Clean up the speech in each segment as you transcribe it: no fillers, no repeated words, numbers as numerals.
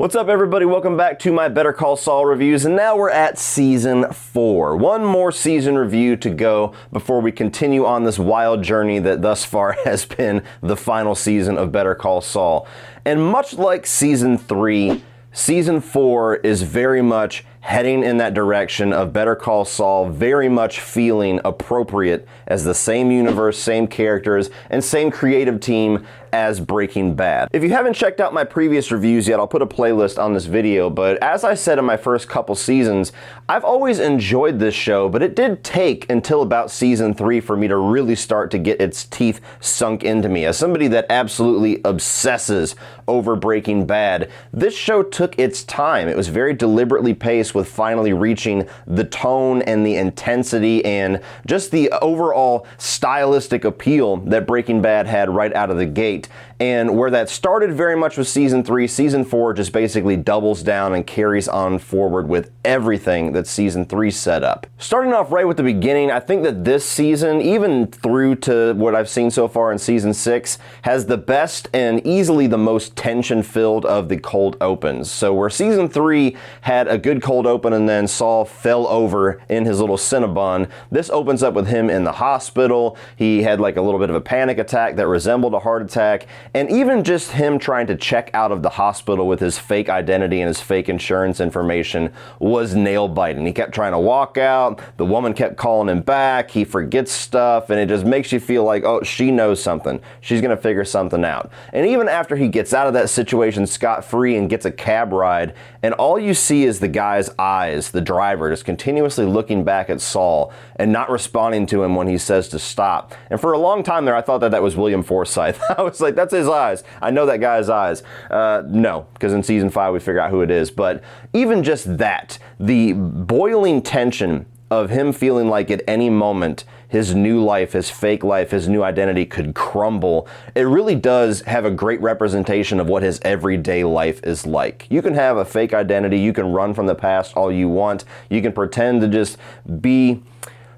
What's up, everybody? Welcome back to my Better Call Saul reviews, and now we're at Season 4. One more season review to go before we continue on this wild journey that thus far has been the final season of Better Call Saul. And much like Season 3, Season 4 is very much heading in that direction of Better Call Saul, very much feeling appropriate as the same universe, same characters, and same creative team as Breaking Bad. If you haven't checked out my previous reviews yet, I'll put a playlist on this video, but as I said in my first couple seasons, I've always enjoyed this show, but it did take until about Season 3 for me to really start to get its teeth sunk into me. As somebody that absolutely obsesses over Breaking Bad, this show took its time. It was very deliberately paced with finally reaching the tone and the intensity and just the overall stylistic appeal that Breaking Bad had right out of the gate. And where that started very much with Season 3, Season 4 just basically doubles down and carries on forward with everything that Season 3 set up. Starting off right with the beginning, I think that this season, even through to what I've seen so far in Season 6, has the best and easily the most tension-filled of the cold opens. So where Season 3 had a good cold open and then Saul fell over in his little Cinnabon, this opens up with him in the hospital. He had like a little bit of a panic attack that resembled a heart attack. And even just him trying to check out of the hospital with his fake identity and his fake insurance information was nail-biting. He kept trying to walk out, the woman kept calling him back, he forgets stuff, and it just makes you feel like, oh, she knows something. She's gonna figure something out. And even after he gets out of that situation scot-free and gets a cab ride, and all you see is the guy's eyes, the driver, just continuously looking back at Saul and not responding to him when he says to stop. And for a long time there, I thought that was William Forsythe. I was like, that's his eyes. I know that guy's eyes. No, because in Season 5 we figure out who it is. But even just that, the boiling tension of him feeling like at any moment his new life, his fake life, his new identity could crumble, it really does have a great representation of what his everyday life is like. You can have a fake identity, you can run from the past all you want, you can pretend to just be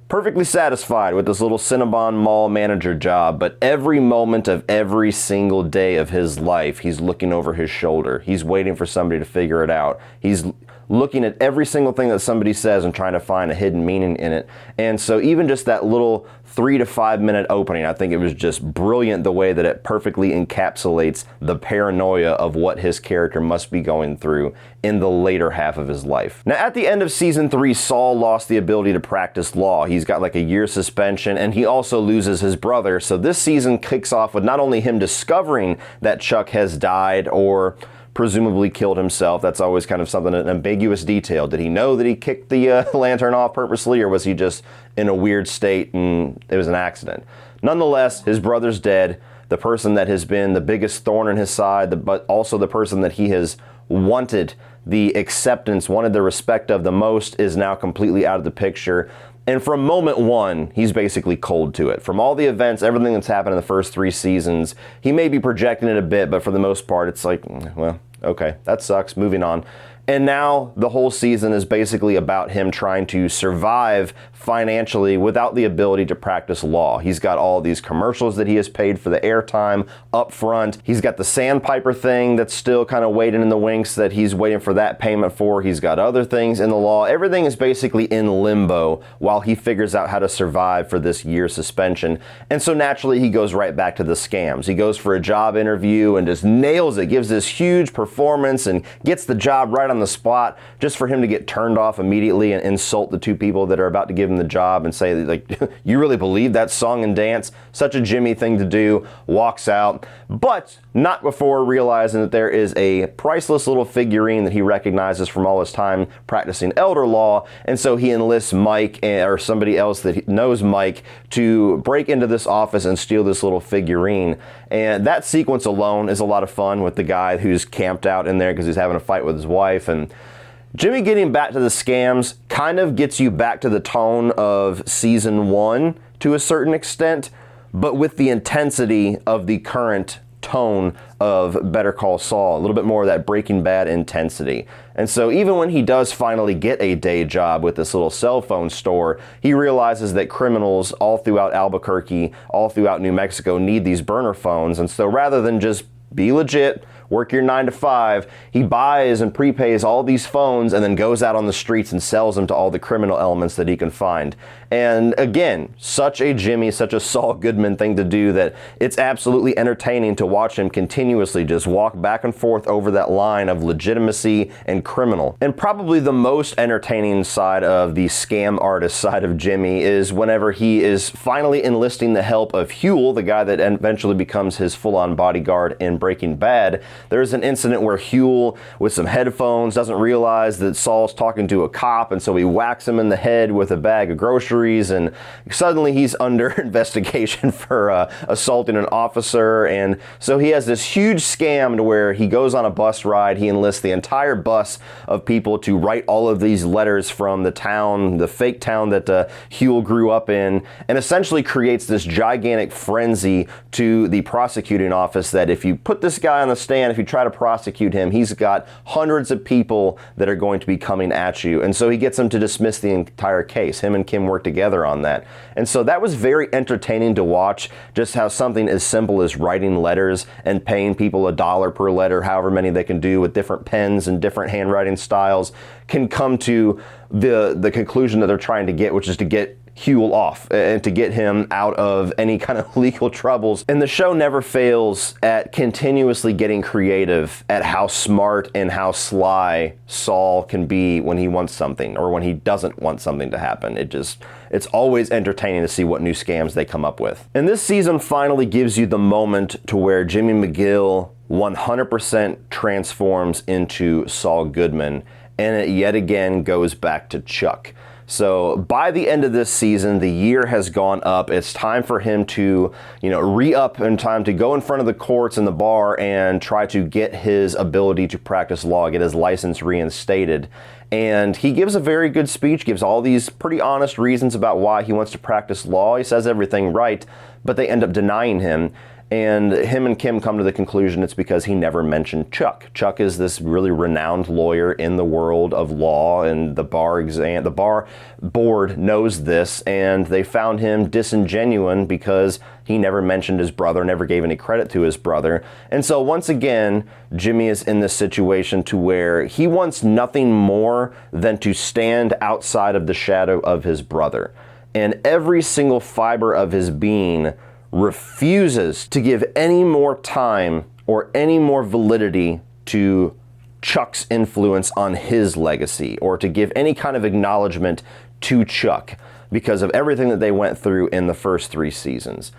perfectly satisfied with this little Cinnabon mall manager job, but every moment of every single day of his life, he's looking over his shoulder. He's waiting for somebody to figure it out. He's looking at every single thing that somebody says and trying to find a hidden meaning in it. And so even just that little 3 to 5 minute opening, I think it was just brilliant the way that it perfectly encapsulates the paranoia of what his character must be going through in the later half of his life. Now, at the end of Season 3, Saul lost the ability to practice law. He's got like a year suspension, and he also loses his brother. So this season kicks off with not only him discovering that Chuck has died or presumably killed himself. That's always kind of something, an ambiguous detail. Did he know that he kicked the lantern off purposely, or was he just in a weird state and it was an accident? Nonetheless, his brother's dead. The person that has been the biggest thorn in his side, but also the person that he has wanted the acceptance, wanted the respect of the most, is now completely out of the picture. And from moment one, he's basically cold to it. From all the events, everything that's happened in the first 3 seasons, he may be projecting it a bit, but for the most part, it's like, well, okay, that sucks, moving on. And now the whole season is basically about him trying to survive financially without the ability to practice law. He's got all these commercials that he has paid for the airtime up front. He's got the Sandpiper thing that's still kind of waiting in the wings that he's waiting for that payment for. He's got other things in the law. Everything is basically in limbo while he figures out how to survive for this year suspension. And so naturally he goes right back to the scams. He goes for a job interview and just nails it, gives this huge performance and gets the job right on the spot, just for him to get turned off immediately and insult the 2 people that are about to give him the job and say, like, you really believe that song and dance? Such a Jimmy thing to do. Walks out, but not before realizing that there is a priceless little figurine that he recognizes from all his time practicing elder law, and so he enlists Mike or somebody else that knows Mike to break into this office and steal this little figurine. And that sequence alone is a lot of fun with the guy who's camped out in there because he's having a fight with his wife. And Jimmy getting back to the scams kind of gets you back to the tone of Season 1 to a certain extent, but with the intensity of the current tone of Better Call Saul, a little bit more of that Breaking Bad intensity. And so even when he does finally get a day job with this little cell phone store, he realizes that criminals all throughout Albuquerque, all throughout New Mexico need these burner phones. And so rather than just be legit, work your 9 to 5. He buys and prepays all these phones and then goes out on the streets and sells them to all the criminal elements that he can find. And again, such a Jimmy, such a Saul Goodman thing to do that it's absolutely entertaining to watch him continuously just walk back and forth over that line of legitimacy and criminal. And probably the most entertaining side of the scam artist side of Jimmy is whenever he is finally enlisting the help of Huel, the guy that eventually becomes his full-on bodyguard in Breaking Bad. There's an incident where Huel, with some headphones, doesn't realize that Saul's talking to a cop, and so he whacks him in the head with a bag of groceries, and suddenly he's under investigation for assaulting an officer. And so he has this huge scam to where he goes on a bus ride, he enlists the entire bus of people to write all of these letters from the town, the fake town that Huel grew up in, and essentially creates this gigantic frenzy to the prosecuting office that if you put this guy on the stand, if you try to prosecute him, he's got hundreds of people that are going to be coming at you. And so he gets them to dismiss the entire case. Him and Kim work together on that. And so that was very entertaining to watch, just how something as simple as writing letters and paying people $1 per letter, however many they can do with different pens and different handwriting styles, can come to the conclusion that they're trying to get, which is to get Huel off and to get him out of any kind of legal troubles. And the show never fails at continuously getting creative at how smart and how sly Saul can be when he wants something or when he doesn't want something to happen. It's always entertaining to see what new scams they come up with. And this season finally gives you the moment to where Jimmy McGill 100% transforms into Saul Goodman, and it yet again goes back to Chuck. So by the end of this season, the year has gone up. It's time for him to, re-up in time to go in front of the courts and the bar and try to get his ability to practice law, get his license reinstated. And he gives a very good speech, gives all these pretty honest reasons about why he wants to practice law. He says everything right, but they end up denying him. And him and Kim come to the conclusion it's because he never mentioned Chuck. Chuck is this really renowned lawyer in the world of law, and the bar board knows this, and they found him disingenuous because he never mentioned his brother, never gave any credit to his brother. And so once again, Jimmy is in this situation to where he wants nothing more than to stand outside of the shadow of his brother. And every single fiber of his being refuses to give any more time or any more validity to Chuck's influence on his legacy, or to give any kind of acknowledgement to Chuck because of everything that they went through in the first 3 seasons.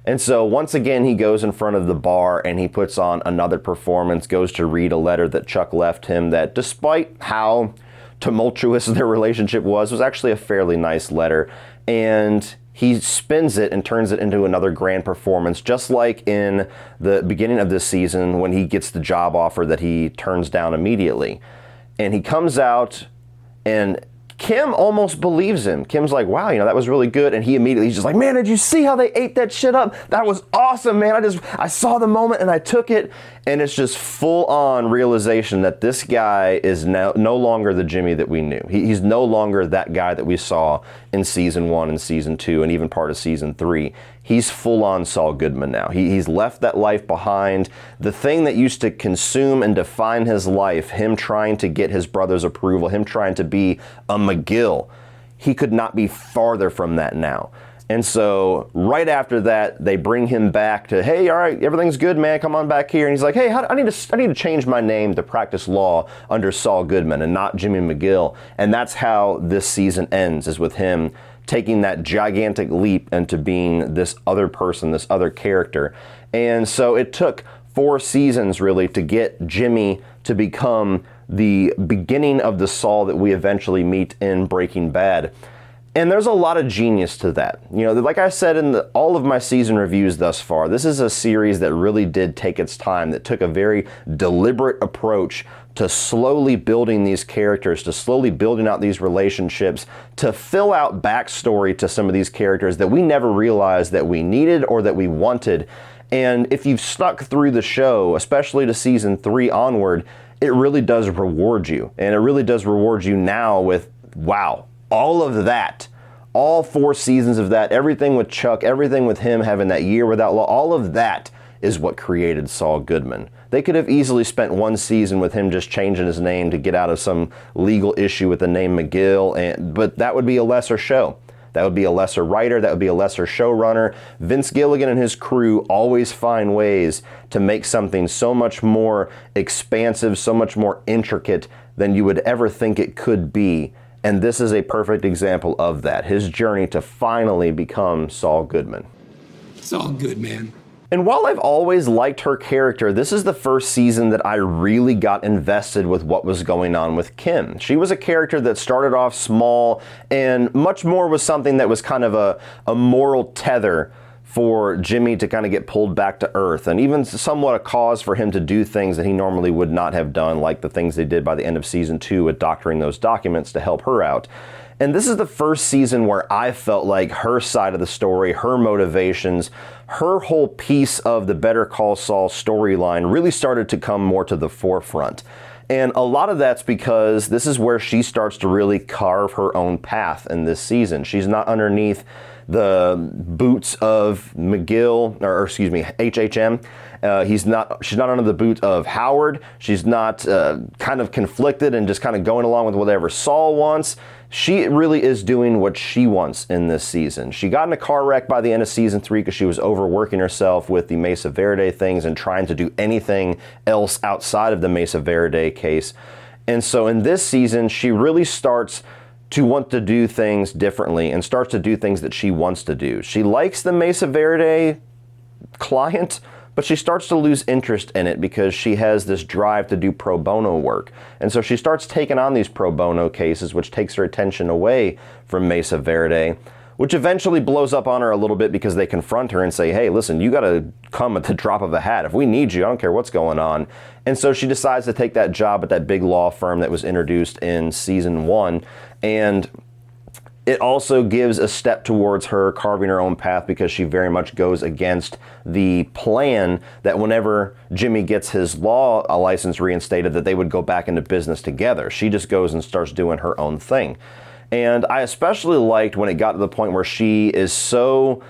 And so once again, he goes in front of the bar and he puts on another performance, goes to read a letter that Chuck left him that, despite how tumultuous their relationship was actually a fairly nice letter. And he spins it and turns it into another grand performance, just like in the beginning of this season when he gets the job offer that he turns down immediately. And he comes out and Kim almost believes him. Kim's like, wow, that was really good. And he's just like, man, did you see how they ate that shit up? That was awesome, man. I saw the moment and I took it. And it's just full on realization that this guy is no longer the Jimmy that we knew. He's no longer that guy that we saw in season 1 and season 2 and even part of season 3. He's full on Saul Goodman now. He's left that life behind. The thing that used to consume and define his life, him trying to get his brother's approval, him trying to be a McGill, he could not be farther from that now. And so right after that, they bring him back to, hey, all right, everything's good, man. Come on back here. And he's like, hey, I need to change my name to practice law under Saul Goodman and not Jimmy McGill. And that's how this season ends, is with him taking that gigantic leap into being this other person, this other character. And so it took 4 seasons really to get Jimmy to become the beginning of the Saul that we eventually meet in Breaking Bad. And there's a lot of genius to that. Like I said in all of my season reviews thus far, this is a series that really did take its time, that took a very deliberate approach to slowly building these characters, to slowly building out these relationships, to fill out backstory to some of these characters that we never realized that we needed or that we wanted. And if you've stuck through the show, especially to season 3 onward, it really does reward you. And it really does reward you now with, wow, all of that, all 4 seasons of that, everything with Chuck, everything with him having that year without law, all of that is what created Saul Goodman. They could have easily spent one season with him just changing his name to get out of some legal issue with the name McGill, but that would be a lesser show. That would be a lesser writer, that would be a lesser showrunner. Vince Gilligan and his crew always find ways to make something so much more expansive, so much more intricate than you would ever think it could be. And this is a perfect example of that, his journey to finally become Saul Goodman. It's all good, man. And while I've always liked her character, this is the first season that I really got invested with what was going on with Kim. She was a character that started off small and much more was something that was kind of a moral tether for Jimmy to kind of get pulled back to earth, and even somewhat a cause for him to do things that he normally would not have done, like the things they did by the end of season 2 with doctoring those documents to help her out. And this is the first season where I felt like her side of the story, her motivations, her whole piece of the Better Call Saul storyline really started to come more to the forefront. And a lot of that's because this is where she starts to really carve her own path in this season. She's not underneath the boots of McGill, or excuse me, HHM. She's not under the boot of Howard. She's not kind of conflicted and just kind of going along with whatever Saul wants. She really is doing what she wants in this season. She got in a car wreck by the end of season 3 because she was overworking herself with the Mesa Verde things and trying to do anything else outside of the Mesa Verde case. And so in this season, she really starts to want to do things differently and starts to do things that she wants to do. She likes the Mesa Verde client, but she starts to lose interest in it because she has this drive to do pro bono work. And so she starts taking on these pro bono cases, which takes her attention away from Mesa Verde, which eventually blows up on her a little bit because they confront her and say, hey, listen, you gotta come at the drop of a hat. If we need you, I don't care what's going on. And so she decides to take that job at that big law firm that was introduced in season 1. And it also gives a step towards her carving her own path because she very much goes against the plan that whenever Jimmy gets his law license reinstated, that they would go back into business together. She just goes and starts doing her own thing. And I especially liked when it got to the point where she is so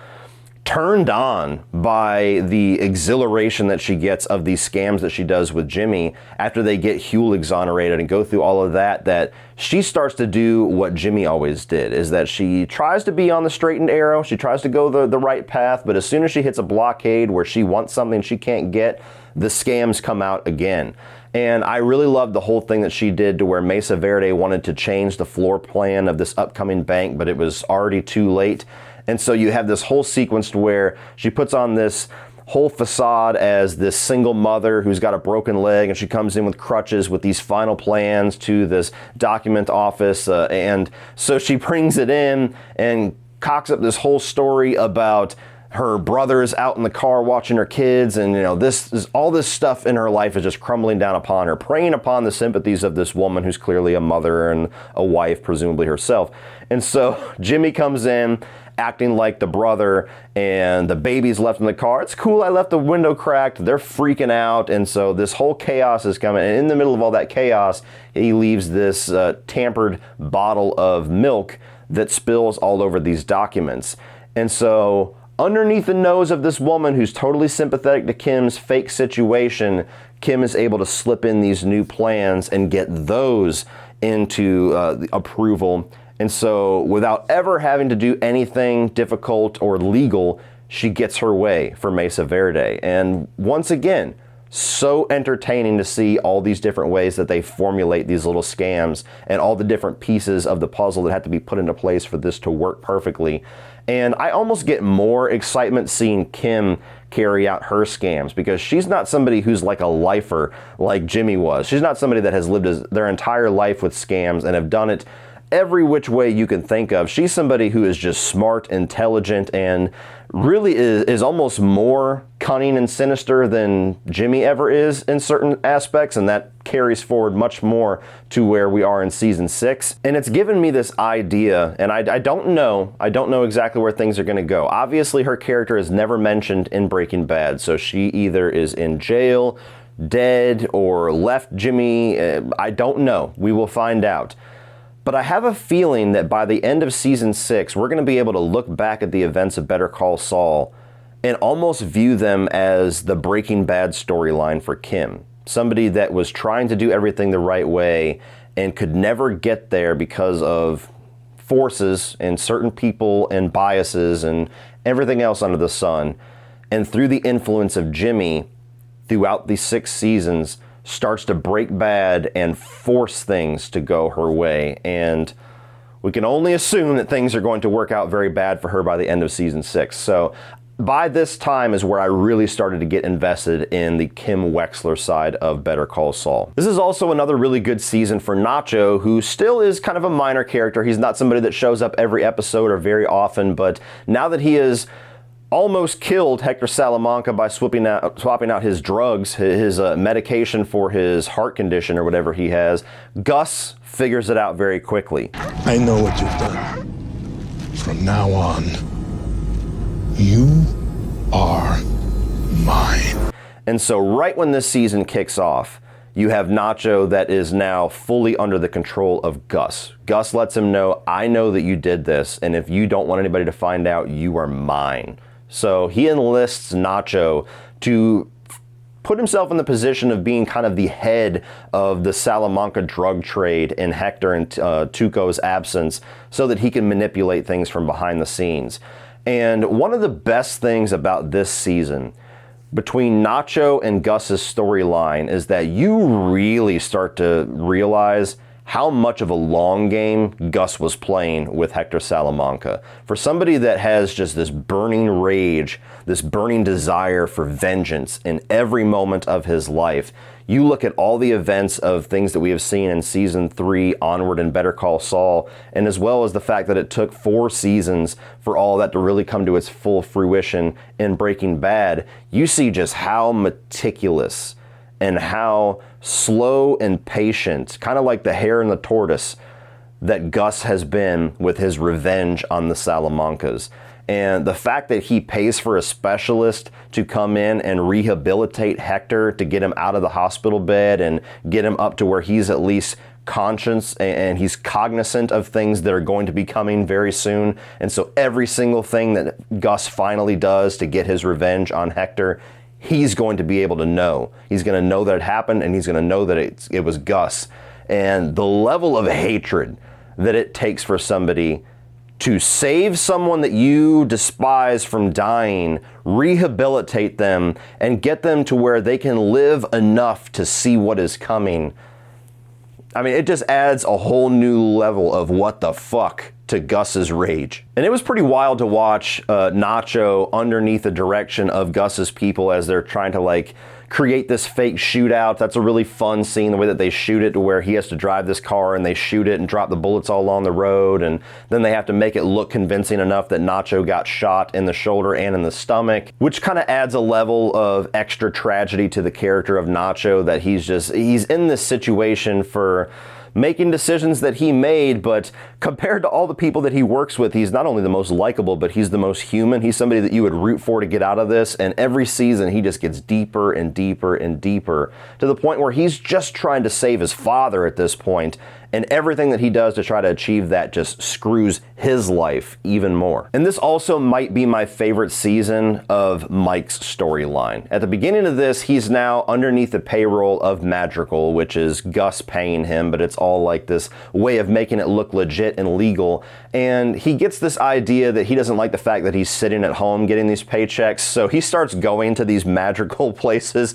turned on by the exhilaration that she gets of these scams that she does with Jimmy after they get Huel exonerated and go through all of that, that she starts to do what Jimmy always did, is that she tries to be on the straight and narrow, she tries to go the right path, but as soon as she hits a blockade where she wants something she can't get, the scams come out again. And I really loved the whole thing that she did to where Mesa Verde wanted to change the floor plan of this upcoming bank, but it was already too late. And so you have this whole sequence to where she puts on this whole facade as this single mother who's got a broken leg, and she comes in with crutches with these final plans to this document office. And so she brings it in and cocks up this whole story about her brother's out in the car watching her kids, and this is all this stuff in her life is just crumbling down upon her, preying upon the sympathies of this woman who's clearly a mother and a wife, presumably herself. And so Jimmy comes in acting like the brother, and the baby's left in the car. It's cool, I left the window cracked. They're freaking out, and so this whole chaos is coming, and in the middle of all that chaos, he leaves this tampered bottle of milk that spills all over these documents. And so underneath the nose of this woman who's totally sympathetic to Kim's fake situation, Kim is able to slip in these new plans and get those into approval. And so without ever having to do anything difficult or legal, she gets her way for Mesa Verde. And once again, so entertaining to see all these different ways that they formulate these little scams and all the different pieces of the puzzle that have to be put into place for this to work perfectly. And I almost get more excitement seeing Kim carry out her scams because she's not somebody who's like a lifer like Jimmy was. She's not somebody that has lived their entire life with scams and have done it every which way you can think of. She's somebody who is just smart, intelligent, and really is almost more cunning and sinister than Jimmy ever is in certain aspects, and that carries forward much more to where we are in season 6. And it's given me this idea, and I don't know exactly where things are going to go. Obviously, her character is never mentioned in Breaking Bad, so she either is in jail, dead, or left Jimmy. I don't know. We will find out. But I have a feeling that by the end of season 6, we're going to be able to look back at the events of Better Call Saul and almost view them as the Breaking Bad storyline for Kim. Somebody that was trying to do everything the right way and could never get there because of forces and certain people and biases and everything else under the sun. And through the influence of Jimmy, throughout the 6 seasons, starts to break bad and force things to go her way. And we can only assume that things are going to work out very bad for her by the end of season 6. So by this time is where I really started to get invested in the Kim Wexler side of Better Call Saul. This is also another really good season for Nacho, who still is kind of a minor character. He's not somebody that shows up every episode or very often, but now that he is almost killed Hector Salamanca by swapping out his drugs, his medication for his heart condition or whatever he has, Gus figures it out very quickly. I know what you've done. From now on, you are mine. And so right when this season kicks off, you have Nacho that is now fully under the control of Gus. Gus lets him know, I know that you did this, and if you don't want anybody to find out, you are mine. So he enlists Nacho to put himself in the position of being kind of the head of the Salamanca drug trade in Hector and Tuco's absence so that he can manipulate things from behind the scenes. And one of the best things about this season between Nacho and Gus's storyline is that you really start to realize how much of a long game Gus was playing with Hector Salamanca. For somebody that has just this burning rage, this burning desire for vengeance in every moment of his life, you look at all the events of things that we have seen in season 3 onward in Better Call Saul, and as well as the fact that it took 4 seasons for all that to really come to its full fruition in Breaking Bad, you see just how meticulous and how slow and patient, kind of like the hare and the tortoise, that Gus has been with his revenge on the Salamancas. And the fact that he pays for a specialist to come in and rehabilitate Hector to get him out of the hospital bed and get him up to where he's at least conscious and he's cognizant of things that are going to be coming very soon. And so every single thing that Gus finally does to get his revenge on Hector, he's going to be able to know. He's going to know that it happened, and he's going to know that it was Gus. And the level of hatred that it takes for somebody to save someone that you despise from dying, rehabilitate them, and get them to where they can live enough to see what is coming. I mean, it just adds a whole new level of what the fuck to Gus's rage. And it was pretty wild to watch Nacho underneath the direction of Gus's people as they're trying to like create this fake shootout. That's a really fun scene, the way that they shoot it to where he has to drive this car and they shoot it and drop the bullets all along the road, and then they have to make it look convincing enough that Nacho got shot in the shoulder and in the stomach, which kind of adds a level of extra tragedy to the character of Nacho, that he's in this situation for making decisions that he made, but compared to all the people that he works with, he's not only the most likable, but he's the most human. He's somebody that you would root for to get out of this, and every season he just gets deeper and deeper and deeper to the point where he's just trying to save his father at this point, and everything that he does to try to achieve that just screws his life even more. And this also might be my favorite season of Mike's storyline. At the beginning of this, he's now underneath the payroll of Madrigal, which is Gus paying him, but it's all like this way of making it look legit and legal. And he gets this idea that he doesn't like the fact that he's sitting at home getting these paychecks, so he starts going to these Madrigal places,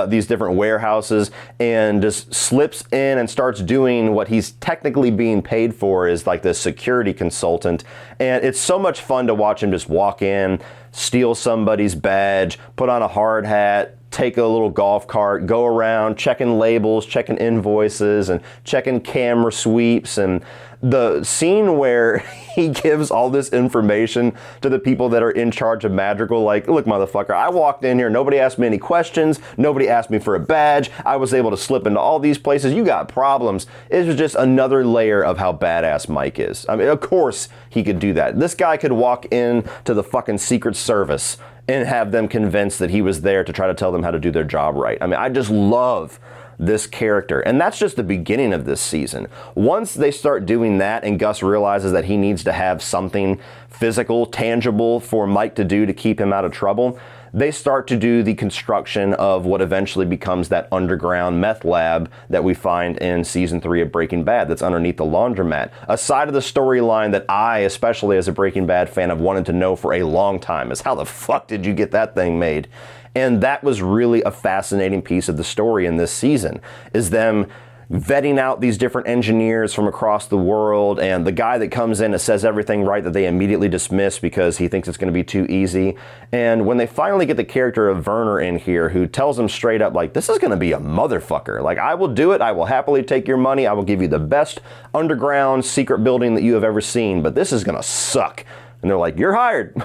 these different warehouses, and just slips in and starts doing what he's technically being paid for, is like this security consultant. And it's so much fun to watch him just walk in, steal somebody's badge, put on a hard hat, take a little golf cart, go around checking labels, checking invoices, and checking camera sweeps. And the scene where he gives all this information to the people that are in charge of Madrigal, like, look, motherfucker, I walked in here, nobody asked me any questions, nobody asked me for a badge, I was able to slip into all these places, you got problems. It was just another layer of how badass Mike is. I mean, of course he could do that. This guy could walk in to the fucking Secret Service and have them convinced that he was there to try to tell them how to do their job right. I mean, I just love this character. And that's just the beginning of this season. Once they start doing that and Gus realizes that he needs to have something physical, tangible for Mike to do to keep him out of trouble, they start to do the construction of what eventually becomes that underground meth lab that we find in season 3 of Breaking Bad that's underneath the laundromat. A side of the storyline that I, especially as a Breaking Bad fan, have wanted to know for a long time is how the fuck did you get that thing made? And that was really a fascinating piece of the story in this season, is them vetting out these different engineers from across the world, and the guy that comes in and says everything right that they immediately dismiss because he thinks it's going to be too easy. And when they finally get the character of Werner in here, who tells them straight up, like, this is going to be a motherfucker. Like, I will do it. I will happily take your money. I will give you the best underground secret building that you have ever seen, but this is going to suck. And they're like, you're hired.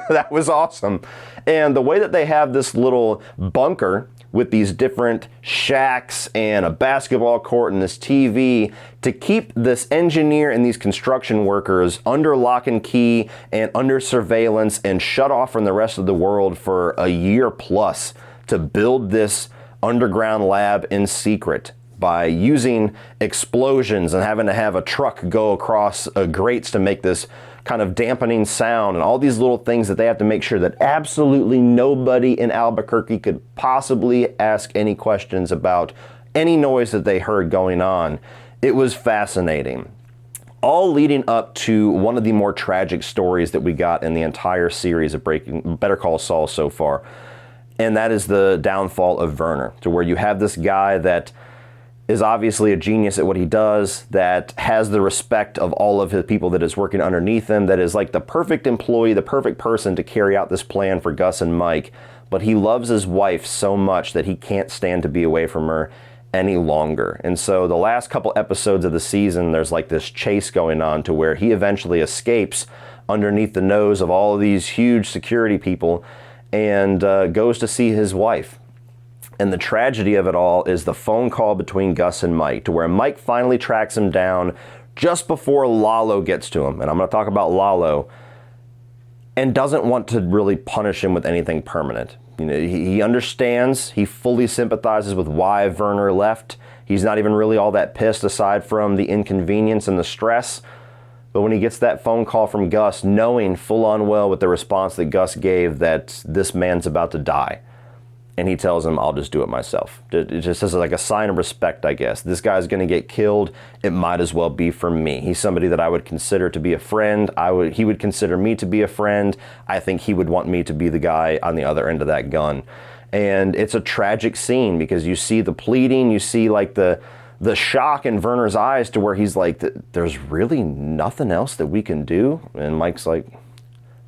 That was awesome. And the way that they have this little bunker with these different shacks and a basketball court and this TV to keep this engineer and these construction workers under lock and key and under surveillance and shut off from the rest of the world for a year plus to build this underground lab in secret by using explosions and having to have a truck go across grates to make this kind of dampening sound and all these little things that they have to make sure that absolutely nobody in Albuquerque could possibly ask any questions about any noise that they heard going on. It was fascinating. All leading up to one of the more tragic stories that we got in the entire series of Better Call Saul so far, and that is the downfall of Werner, to where you have this guy that is obviously a genius at what he does, that has the respect of all of his people that is working underneath him, that is like the perfect employee, the perfect person to carry out this plan for Gus and Mike, but he loves his wife so much that he can't stand to be away from her any longer. And so the last couple episodes of the season, there's like this chase going on to where he eventually escapes underneath the nose of all of these huge security people and goes to see his wife. And the tragedy of it all is the phone call between Gus and Mike, to where Mike finally tracks him down just before Lalo gets to him. And I'm going to talk about Lalo, and doesn't want to really punish him with anything permanent. You know, he understands, he fully sympathizes with why Werner left. He's not even really all that pissed aside from the inconvenience and the stress. But when he gets that phone call from Gus, knowing full on well with the response that Gus gave that this man's about to die, and he tells him, I'll just do it myself. It just as like a sign of respect, I guess. This guy's going to get killed. It might as well be for me. He's somebody that I would consider to be a friend. He would consider me to be a friend. I think he would want me to be the guy on the other end of that gun. And it's a tragic scene because you see the pleading, you see like the shock in Werner's eyes to where he's like, there's really nothing else that we can do? And Mike's like,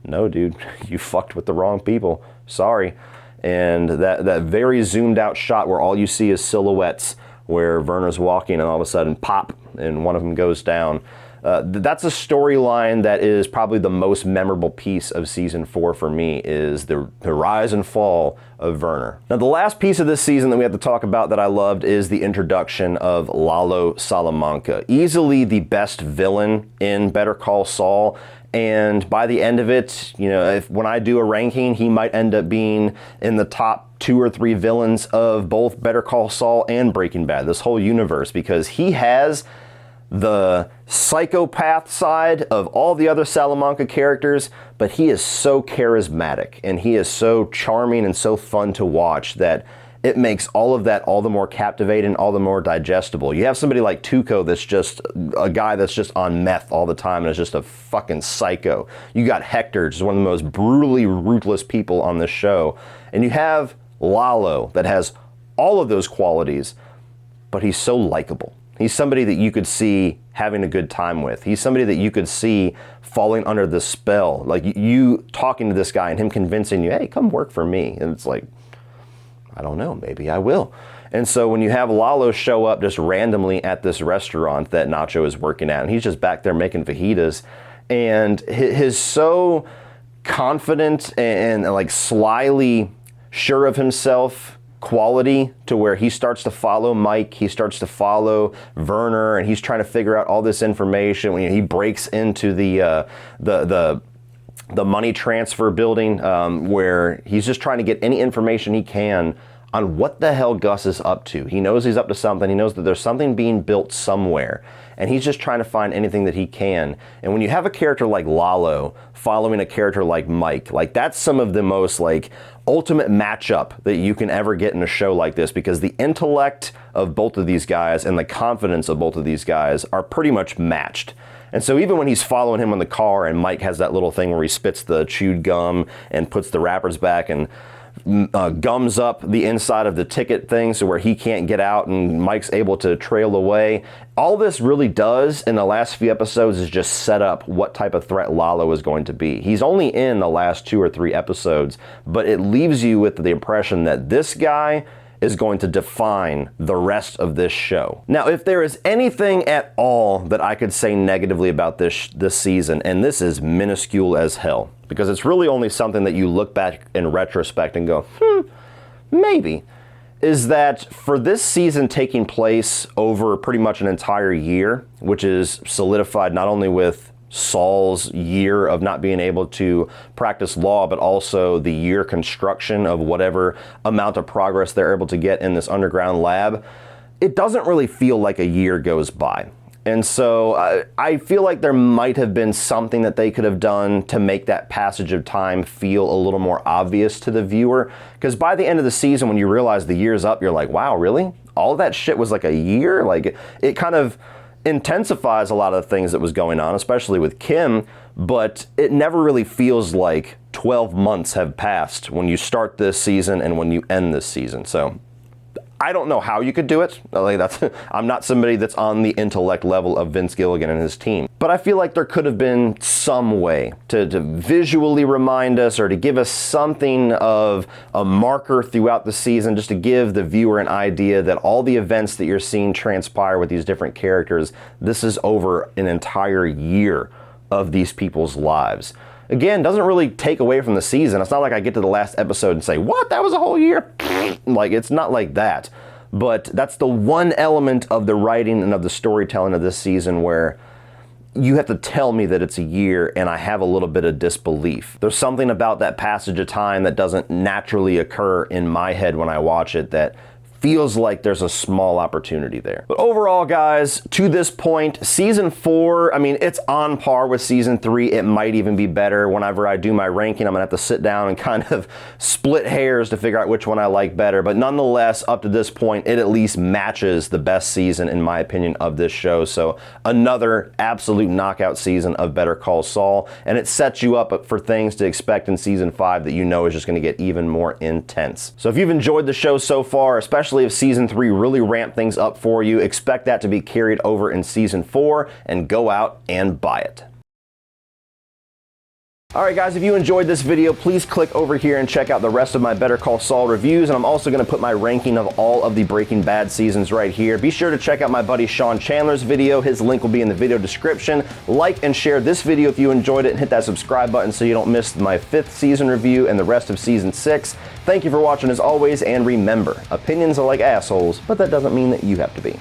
no, dude, you fucked with the wrong people. Sorry. And that very zoomed out shot where all you see is silhouettes, where Werner's walking and all of a sudden pop and one of them goes down. That's a storyline that is probably the most memorable piece of season 4 for me, is the rise and fall of Werner. Now, the last piece of this season that we have to talk about that I loved is the introduction of Lalo Salamanca, easily the best villain in Better Call Saul. And by the end of it, you know, when I do a ranking, he might end up being in the top 2 or 3 villains of both Better Call Saul and Breaking Bad, this whole universe, because he has the psychopath side of all the other Salamanca characters, but he is so charismatic and he is so charming and so fun to watch that it makes all of that all the more captivating, all the more digestible. You have somebody like Tuco that's just a guy that's just on meth all the time and is just a fucking psycho. You got Hector, just one of the most brutally ruthless people on this show. And you have Lalo that has all of those qualities, but he's so likable. He's somebody that you could see having a good time with. He's somebody that you could see falling under the spell. Like you talking to this guy and him convincing you, hey, come work for me. And it's like, I don't know, maybe I will. And so when you have Lalo show up just randomly at this restaurant that Nacho is working at, and he's just back there making fajitas, and his so confident and like slyly sure of himself quality to where he starts to follow Mike, he starts to follow Werner, and he's trying to figure out all this information. When he breaks into the money transfer building, where he's just trying to get any information he can on what the hell Gus is up to. He knows he's up to something. He knows that there's something being built somewhere, and he's just trying to find anything that he can. And when you have a character like Lalo following a character like Mike, like that's some of the most like ultimate matchup that you can ever get in a show like this, because the intellect of both of these guys and the confidence of both of these guys are pretty much matched. And so even when he's following him in the car and Mike has that little thing where he spits the chewed gum and puts the wrappers back and gums up the inside of the ticket thing so where he can't get out and Mike's able to trail away. All this really does in the last few episodes is just set up what type of threat Lalo is going to be. He's only in the last 2 or 3 episodes, but it leaves you with the impression that this guy is going to define the rest of this show. Now, if there is anything at all that I could say negatively about this season, and this is minuscule as hell, because it's really only something that you look back in retrospect and go, maybe, is that for this season taking place over pretty much an entire year, which is solidified not only with Saul's year of not being able to practice law, but also the year construction of whatever amount of progress they're able to get in this underground lab, it doesn't really feel like a year goes by. And so I feel like there might have been something that they could have done to make that passage of time feel a little more obvious to the viewer. Because by the end of the season, when you realize the year's up, you're like, wow, really? All of that shit was like a year? Like, it kind of intensifies a lot of the things that was going on, especially with Kim, but it never really feels like 12 months have passed when you start this season and when you end this season. So I don't know how you could do it. Like I'm not somebody that's on the intellect level of Vince Gilligan and his team, but I feel like there could have been some way to visually remind us or to give us something of a marker throughout the season, just to give the viewer an idea that all the events that you're seeing transpire with these different characters, this is over an entire year of these people's lives. Again, doesn't really take away from the season. It's not like I get to the last episode and say, what, that was a whole year? Like, it's not like that. But that's the one element of the writing and of the storytelling of this season where you have to tell me that it's a year and I have a little bit of disbelief. There's something about that passage of time that doesn't naturally occur in my head when I watch it that feels like there's a small opportunity there. But overall, guys, to this point, season 4, I mean, it's on par with season 3. It might even be better. Whenever I do my ranking, I'm gonna have to sit down and kind of split hairs to figure out which one I like better. But nonetheless, up to this point, it at least matches the best season, in my opinion, of this show. So another absolute knockout season of Better Call Saul. And it sets you up for things to expect in season 5 that you know is just gonna get even more intense. So if you've enjoyed the show so far, especially if season 3 really ramped things up for you, expect that to be carried over in season 4 and go out and buy it. Alright guys, if you enjoyed this video, please click over here and check out the rest of my Better Call Saul reviews, and I'm also going to put my ranking of all of the Breaking Bad seasons right here. Be sure to check out my buddy Sean Chandler's video. His link will be in the video description. Like and share this video if you enjoyed it, and hit that subscribe button so you don't miss my 5th season review and the rest of season 6. Thank you for watching as always, and remember, opinions are like assholes, but that doesn't mean that you have to be.